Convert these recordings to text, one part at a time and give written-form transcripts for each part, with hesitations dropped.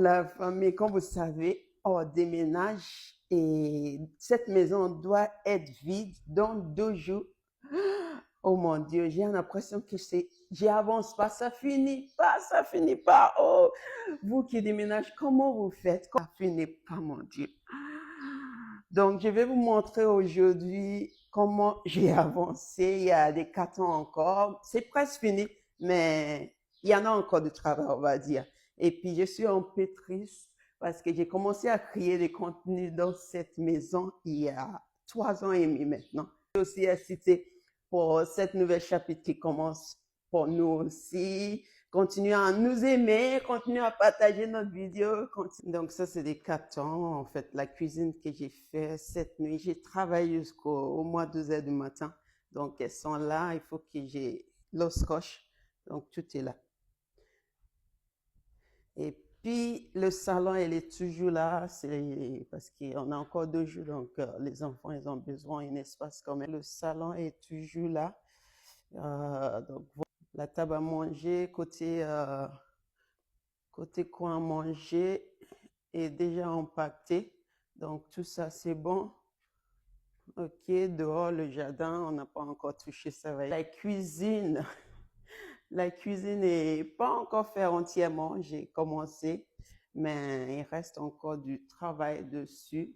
La famille, comme vous savez, on déménage et cette maison doit être vide dans 2 jours. Oh mon Dieu, j'ai l'impression que j'avance pas, ça finit pas, ça finit pas. Oh, vous qui déménagez, comment vous faites? Ça finit pas, mon Dieu. Donc, je vais vous montrer aujourd'hui comment j'ai avancé. Il y a des cartons encore. C'est presque fini, mais il y en a encore du travail, on va dire. Et puis, je suis un peu triste parce que j'ai commencé à créer des contenus dans cette maison il y a 3 ans et demi maintenant. Je suis aussi excitée pour cette nouvelle chapitre qui commence pour nous aussi. Continuez à nous aimer, continuez à partager notre vidéo. Donc ça, c'est des cartons, en fait, la cuisine que j'ai fait cette nuit. J'ai travaillé jusqu'au moins 2 heures du matin. Donc elles sont là, il faut que j'ai l'eau scotch. Donc tout est là. Et puis le salon, elle est toujours là, c'est parce qu'on a encore 2 jours, donc les enfants, ils ont besoin d'un espace quand même. Le salon est toujours là. Donc voilà, la table à manger, côté coin à manger est déjà empaqueté. Donc tout ça, c'est bon. Ok, dehors, le jardin, on n'a pas encore touché ça. La cuisine, la cuisine n'est pas encore faite entièrement. J'ai commencé, mais il reste encore du travail dessus.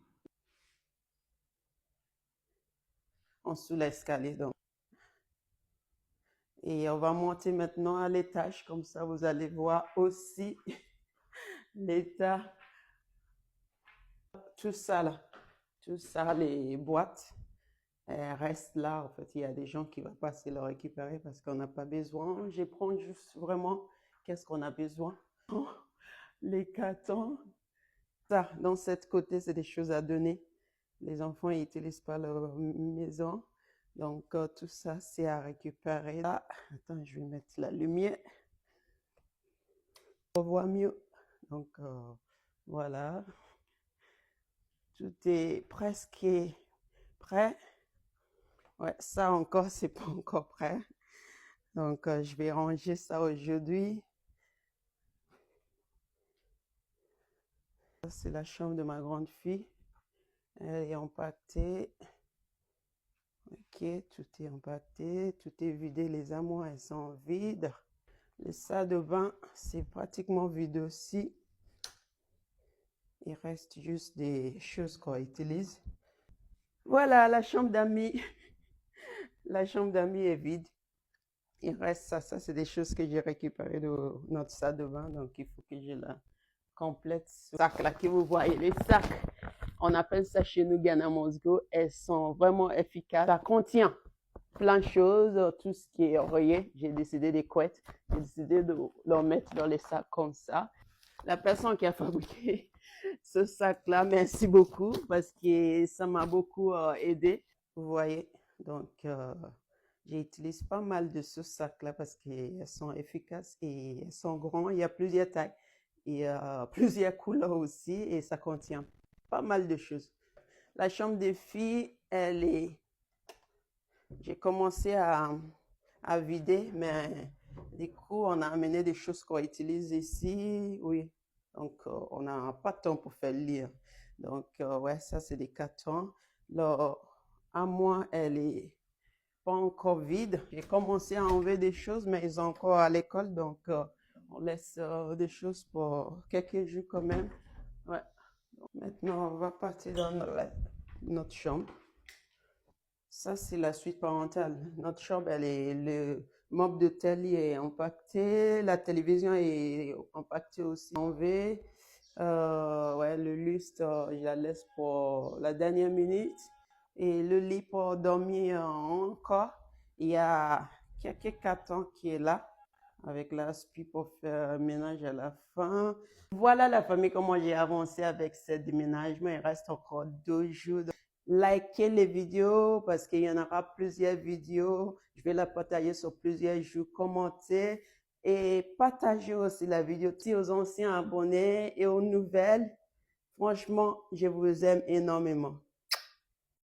En sous l'escalier, donc. Et on va monter maintenant à l'étage, comme ça vous allez voir aussi l'état. Tout ça là, tout ça, les boîtes, elles restent là. En fait, il y a des gens qui vont passer le récupérer parce qu'on n'a pas besoin. Je prends juste vraiment qu'est-ce qu'on a besoin. Les cartons, ça, dans cette côté, c'est des choses à donner. Les enfants, ils n'utilisent pas leur maison. Donc, tout ça, c'est à récupérer. Là, attends, je vais mettre la lumière. On voit mieux. Donc, voilà. Tout est presque prêt. Ouais, ça encore, c'est pas encore prêt. Donc, je vais ranger ça aujourd'hui. C'est la chambre de ma grande fille. Elle est empaquetée. Ok, tout est empaqueté, tout est vidé. Les armoires, elles sont vides. Le salle de bain, c'est pratiquement vide aussi. Il reste juste des choses qu'on utilise. Voilà, la chambre d'amis. La chambre d'amis est vide. Il reste ça. Ça, c'est des choses que j'ai récupérées de notre salle de bain. Donc, il faut que je la complète. Ce sac là que vous voyez, les sacs, on appelle ça chez nous Ghana Mosgo. Elles sont vraiment efficaces. Ça contient plein de choses, tout ce qui est oreiller. J'ai décidé des couettes. J'ai décidé de leur mettre dans les sacs comme ça. La personne qui a fabriqué ce sac-là, merci beaucoup parce que ça m'a beaucoup aidé. Vous voyez, donc j'utilise pas mal de ce sac-là parce qu'elles sont efficaces et elles sont grandes. Il y a plusieurs tailles et plusieurs couleurs aussi et ça contient pas mal de choses. La chambre des filles, elle est... J'ai commencé à vider, mais du coup, on a amené des choses qu'on utilise ici. Oui, donc on n'a pas de temps pour faire lire. Donc, ouais, ça, c'est des cartons. Là, à moi, elle est pas encore vide. J'ai commencé à enlever des choses, mais ils sont encore à l'école, donc on laisse des choses pour quelques jours quand même. Ouais. Donc, maintenant, on va partir dans notre chambre. Ça, c'est la suite parentale. Notre chambre, le meuble de tel est empaqueté, la télévision est empaquetée aussi. En V, ouais, le lustre, je la laisse pour la dernière minute. Et le lit pour dormir encore. Il y a quelques cartons qui est là, avec l'aspi pour faire ménage à la fin. Voilà la famille, comment j'ai avancé avec ce déménagement. Il reste encore 2 jours. Likez les vidéos parce qu'il y en aura plusieurs vidéos. Je vais la partager sur plusieurs jours. Commentez et partagez aussi la vidéo aux anciens abonnés et aux nouvelles. Franchement, je vous aime énormément.